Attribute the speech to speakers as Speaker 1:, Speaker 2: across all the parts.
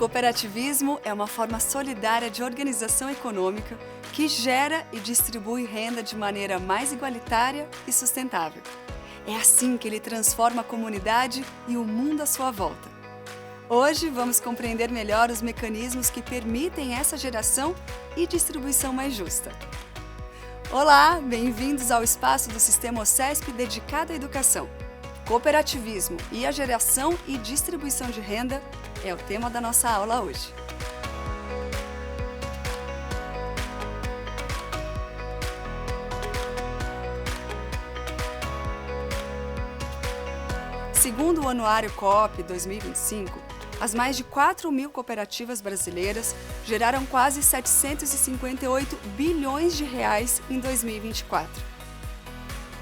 Speaker 1: cooperativismo é uma forma solidária de organização econômica que gera e distribui renda de maneira mais igualitária e sustentável. É assim que ele transforma a comunidade e o mundo à sua volta. Hoje vamos compreender melhor os mecanismos que permitem essa geração e distribuição mais justa. Olá, bem-vindos ao espaço do Sistema OCESP dedicado à educação. Cooperativismo e a geração e distribuição de renda é o tema da nossa aula hoje. Segundo o Anuário Coop 2025, as mais de 4.000 cooperativas brasileiras geraram quase 758 bilhões de reais em 2024.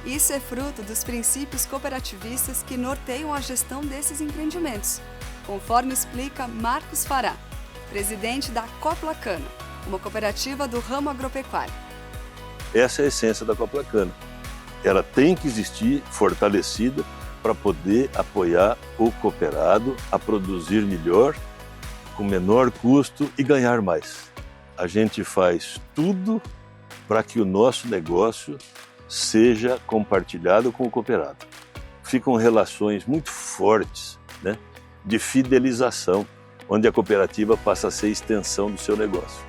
Speaker 1: Isso é fruto dos princípios cooperativistas que norteiam a gestão desses empreendimentos, conforme explica Marcos Fará, presidente da Coplacana, uma cooperativa do ramo agropecuário.
Speaker 2: Essa é a essência da Coplacana. Ela tem que existir fortalecida para poder apoiar o cooperado a produzir melhor, com menor custo e ganhar mais. A gente faz tudo para que o nosso negócio seja compartilhado com o cooperado. Ficam relações muito fortes, de fidelização, onde a cooperativa passa a ser extensão do seu negócio.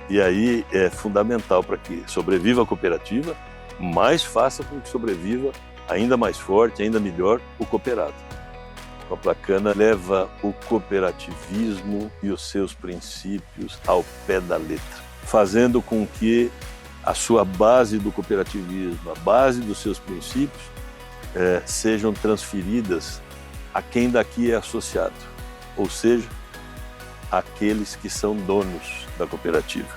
Speaker 2: E aí é fundamental para que sobreviva a cooperativa, mas faça com que sobreviva ainda mais forte, ainda melhor, o cooperado. A Coplacana leva o cooperativismo e os seus princípios ao pé da letra, fazendo com que a sua base do cooperativismo, a base dos seus princípios, sejam transferidas a quem daqui é associado, ou seja, aqueles que são donos da cooperativa.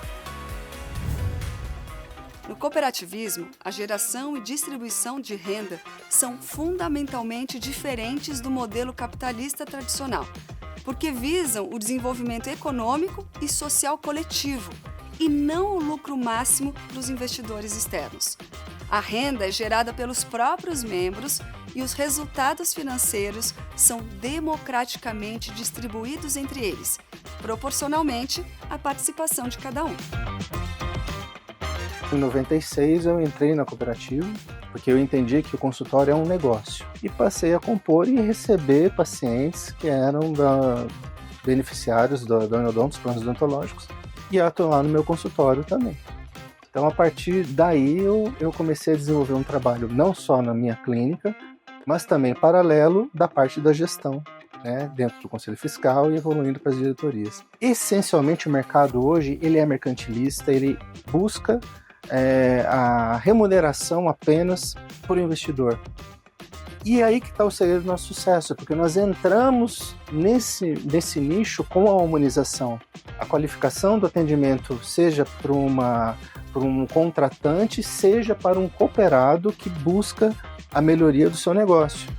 Speaker 1: No cooperativismo, a geração e distribuição de renda são fundamentalmente diferentes do modelo capitalista tradicional, porque visam o desenvolvimento econômico e social coletivo, e não o lucro máximo dos investidores externos. A renda é gerada pelos próprios membros e os resultados financeiros são democraticamente distribuídos entre eles, proporcionalmente à participação de cada um.
Speaker 3: Em 96 eu entrei na cooperativa porque eu entendi que o consultório é um negócio e passei a compor e receber pacientes que eram beneficiários da Uniodonto, dos planos odontológicos, e atuar no meu consultório também. Então, a partir daí, eu comecei a desenvolver um trabalho não só na minha clínica, mas também paralelo da parte da gestão, dentro do Conselho Fiscal e evoluindo para as diretorias. Essencialmente, o mercado hoje ele é mercantilista, ele busca a remuneração apenas por investidor. E aí que está o segredo do nosso sucesso, porque nós entramos nesse nicho com a humanização. A qualificação do atendimento, seja para um contratante, seja para um cooperado que busca a melhoria do seu negócio.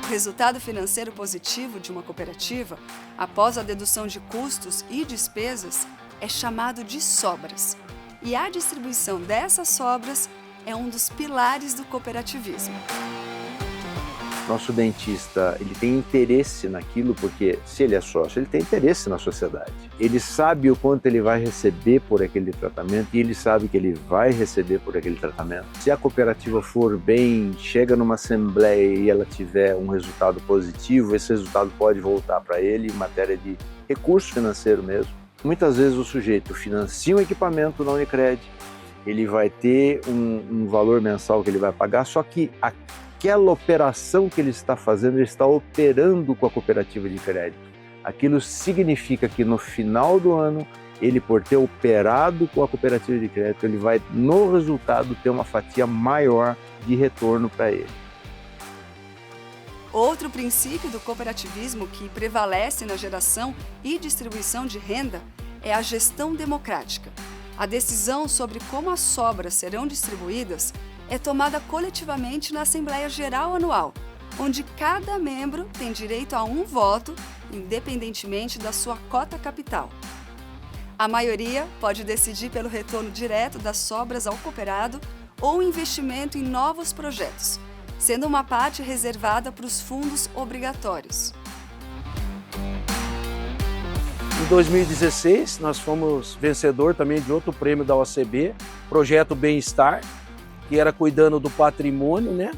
Speaker 1: O resultado financeiro positivo de uma cooperativa, após a dedução de custos e despesas, é chamado de sobras. E a distribuição dessas sobras é um dos pilares do cooperativismo.
Speaker 4: Nosso dentista, ele tem interesse naquilo porque, se ele é sócio, ele tem interesse na sociedade. Ele sabe o quanto ele vai receber por aquele tratamento e ele sabe que ele vai receber por aquele tratamento. Se a cooperativa for bem, chega numa assembleia e ela tiver um resultado positivo, esse resultado pode voltar para ele em matéria de recurso financeiro mesmo. Muitas vezes o sujeito financia um equipamento na Unicred, ele vai ter um valor mensal que ele vai pagar, só que aquela operação que ele está fazendo, ele está operando com a cooperativa de crédito. Aquilo significa que no final do ano, ele por ter operado com a cooperativa de crédito, ele vai, no resultado, ter uma fatia maior de retorno para ele.
Speaker 1: Outro princípio do cooperativismo que prevalece na geração e distribuição de renda é a gestão democrática. A decisão sobre como as sobras serão distribuídas é tomada coletivamente na Assembleia Geral Anual, onde cada membro tem direito a um voto, independentemente da sua cota capital. A maioria pode decidir pelo retorno direto das sobras ao cooperado ou investimento em novos projetos, sendo uma parte reservada para os fundos obrigatórios.
Speaker 5: 2016, nós fomos vencedor também de outro prêmio da OCB, Projeto Bem-Estar, que era cuidando do patrimônio, né,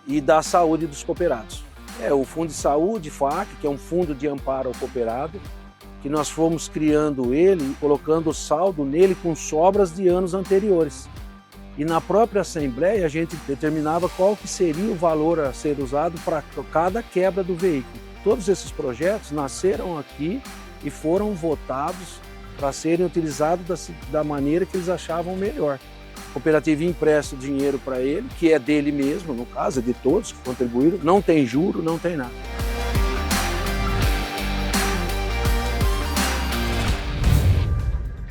Speaker 5: e da saúde dos cooperados. O Fundo de Saúde, FAC, que é um fundo de amparo ao cooperado, que nós fomos criando ele e colocando saldo nele com sobras de anos anteriores. E na própria Assembleia a gente determinava qual que seria o valor a ser usado para cada quebra do veículo. Todos esses projetos nasceram aqui e foram votados para serem utilizados da maneira que eles achavam melhor. A cooperativa empresta o dinheiro para ele, que é dele mesmo, no caso, é de todos que contribuíram, não tem juro, não tem nada.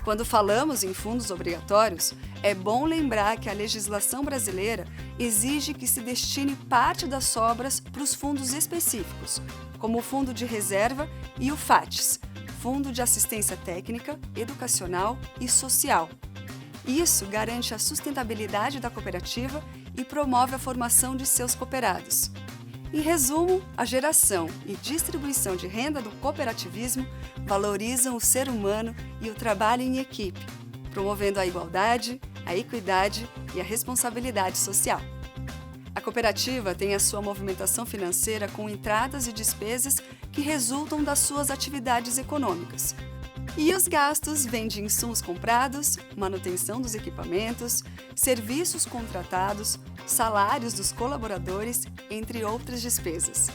Speaker 1: Quando falamos em fundos obrigatórios, é bom lembrar que a legislação brasileira exige que se destine parte das sobras para os fundos específicos, como o Fundo de Reserva e o FATES, Fundo de Assistência Técnica, Educacional e Social. Isso garante a sustentabilidade da cooperativa e promove a formação de seus cooperados. Em resumo, a geração e distribuição de renda do cooperativismo valorizam o ser humano e o trabalho em equipe, promovendo a igualdade, a equidade e a responsabilidade social. A cooperativa tem a sua movimentação financeira com entradas e despesas que resultam das suas atividades econômicas. E os gastos vêm de insumos comprados, manutenção dos equipamentos, serviços contratados, salários dos colaboradores, entre outras despesas.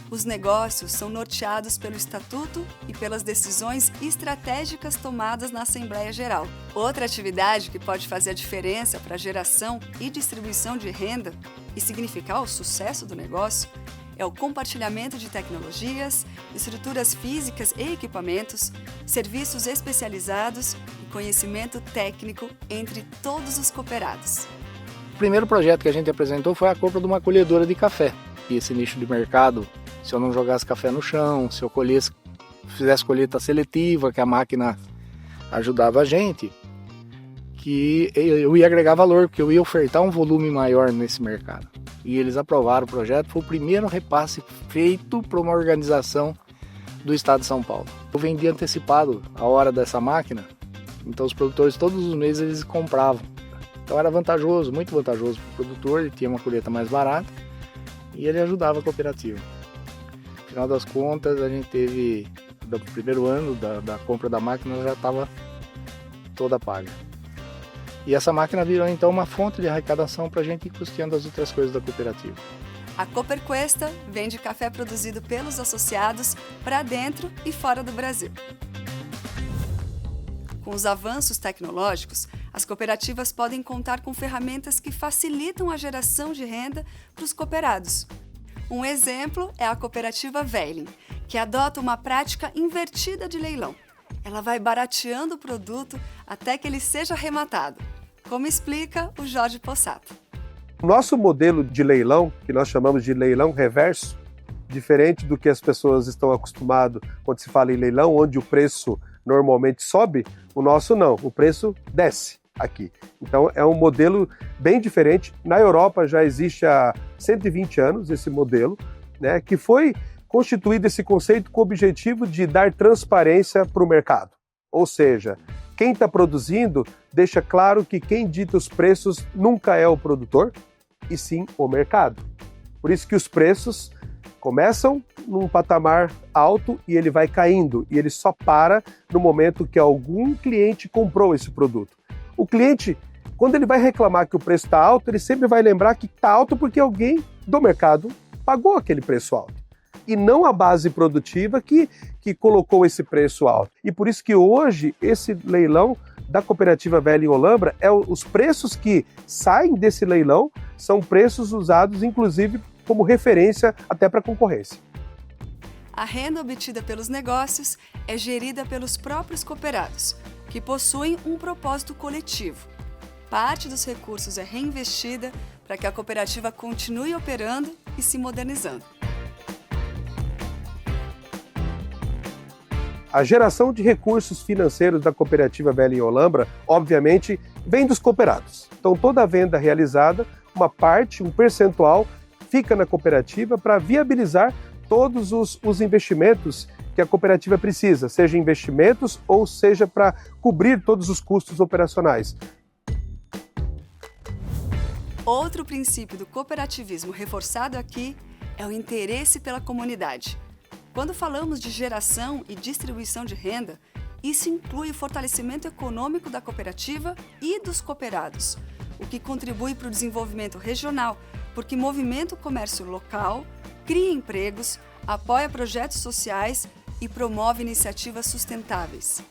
Speaker 1: Os negócios são norteados pelo Estatuto e pelas decisões estratégicas tomadas na Assembleia Geral. Outra atividade que pode fazer a diferença para a geração e distribuição de renda e significar o sucesso do negócio é o compartilhamento de tecnologias, estruturas físicas e equipamentos, serviços especializados e conhecimento técnico entre todos os cooperados.
Speaker 3: O primeiro projeto que a gente apresentou foi a compra de uma colhedora de café. E esse nicho de mercado, se eu não jogasse café no chão, se eu fizesse colheita seletiva, que a máquina ajudava a gente, que eu ia agregar valor, porque eu ia ofertar um volume maior nesse mercado. E eles aprovaram o projeto, foi o primeiro repasse feito para uma organização do estado de São Paulo. Eu vendi antecipado a hora dessa máquina, então os produtores todos os meses eles compravam. Então era vantajoso, muito vantajoso para o produtor, ele tinha uma colheita mais barata e ele ajudava a cooperativa. No final das contas, a gente teve, no primeiro ano da compra da máquina, já estava toda paga. E essa máquina virou então uma fonte de arrecadação para a gente ir custeando as outras coisas da cooperativa.
Speaker 1: A Coopercuesta vende café produzido pelos associados para dentro e fora do Brasil. Com os avanços tecnológicos, as cooperativas podem contar com ferramentas que facilitam a geração de renda para os cooperados. Um exemplo é a cooperativa Velin, que adota uma prática invertida de leilão. Ela vai barateando o produto até que ele seja arrematado, como explica o Jorge Possato.
Speaker 6: O nosso modelo de leilão, que nós chamamos de leilão reverso, diferente do que as pessoas estão acostumadas quando se fala em leilão, onde o preço normalmente sobe, o nosso não, o preço desce aqui. Então é um modelo bem diferente. Na Europa já existe há 120 anos esse modelo, né, que foi constituído esse conceito com o objetivo de dar transparência para o mercado. Ou seja, quem está produzindo deixa claro que quem dita os preços nunca é o produtor, e sim o mercado. Por isso que os preços começam num patamar alto e ele vai caindo, e ele só para no momento que algum cliente comprou esse produto. O cliente, quando ele vai reclamar que o preço está alto, ele sempre vai lembrar que está alto porque alguém do mercado pagou aquele preço alto. E não a base produtiva que colocou esse preço alto. E por isso que hoje esse leilão da cooperativa Velin Olambra, os preços que saem desse leilão são preços usados inclusive como referência até para a concorrência.
Speaker 1: A renda obtida pelos negócios é gerida pelos próprios cooperados, que possuem um propósito coletivo. Parte dos recursos é reinvestida para que a cooperativa continue operando e se modernizando.
Speaker 6: A geração de recursos financeiros da cooperativa Velin Olambra, obviamente, vem dos cooperados. Então, toda a venda realizada, uma parte, um percentual, fica na cooperativa para viabilizar todos os investimentos que a cooperativa precisa, seja investimentos ou seja para cobrir todos os custos operacionais.
Speaker 1: Outro princípio do cooperativismo reforçado aqui é o interesse pela comunidade. Quando falamos de geração e distribuição de renda, isso inclui o fortalecimento econômico da cooperativa e dos cooperados, o que contribui para o desenvolvimento regional, porque movimenta o comércio local, cria empregos, apoia projetos sociais e promove iniciativas sustentáveis.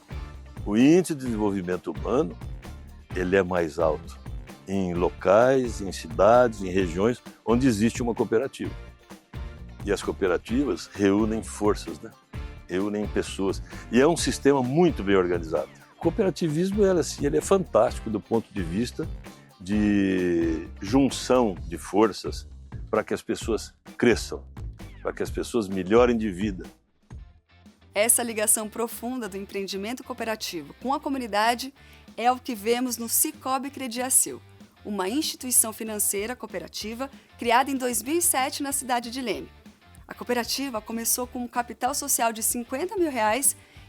Speaker 2: O índice de desenvolvimento humano, ele é mais alto em locais, em cidades, em regiões onde existe uma cooperativa. E as cooperativas reúnem forças, né? Reúnem pessoas. E é um sistema muito bem organizado. O cooperativismo ele é fantástico do ponto de vista de junção de forças para que as pessoas cresçam, para que as pessoas melhorem de vida.
Speaker 1: Essa ligação profunda do empreendimento cooperativo com a comunidade é o que vemos no Sicoob Crediacil, uma instituição financeira cooperativa criada em 2007 na cidade de Leme. A cooperativa começou com um capital social de R$50 mil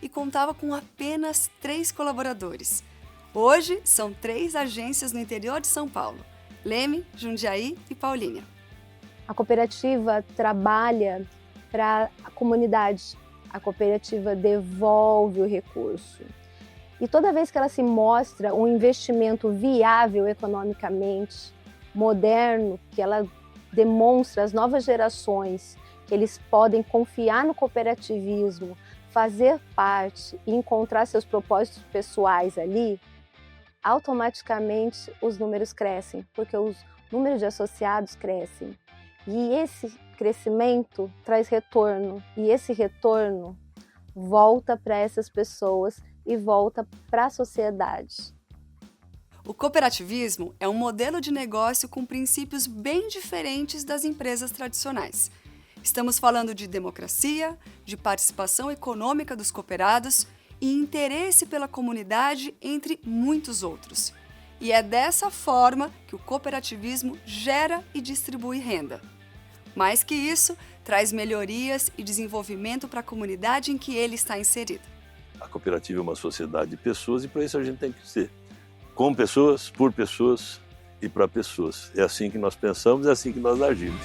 Speaker 1: e contava com apenas 3 colaboradores. Hoje, são 3 agências no interior de São Paulo: Leme, Jundiaí e Paulínia.
Speaker 7: A cooperativa trabalha para a comunidade. A cooperativa devolve o recurso. E toda vez que ela se mostra um investimento viável economicamente, moderno, que ela demonstra às novas gerações que eles podem confiar no cooperativismo, fazer parte e encontrar seus propósitos pessoais ali, automaticamente os números crescem, porque os números de associados crescem. E esse crescimento traz retorno, e esse retorno volta para essas pessoas e volta para a sociedade.
Speaker 1: O cooperativismo é um modelo de negócio com princípios bem diferentes das empresas tradicionais. Estamos falando de democracia, de participação econômica dos cooperados e interesse pela comunidade, entre muitos outros. E é dessa forma que o cooperativismo gera e distribui renda. Mais que isso, traz melhorias e desenvolvimento para a comunidade em que ele está inserido.
Speaker 2: A cooperativa é uma sociedade de pessoas e para isso a gente tem que ser com pessoas, por pessoas e para pessoas. É assim que nós pensamos, é assim que nós agimos.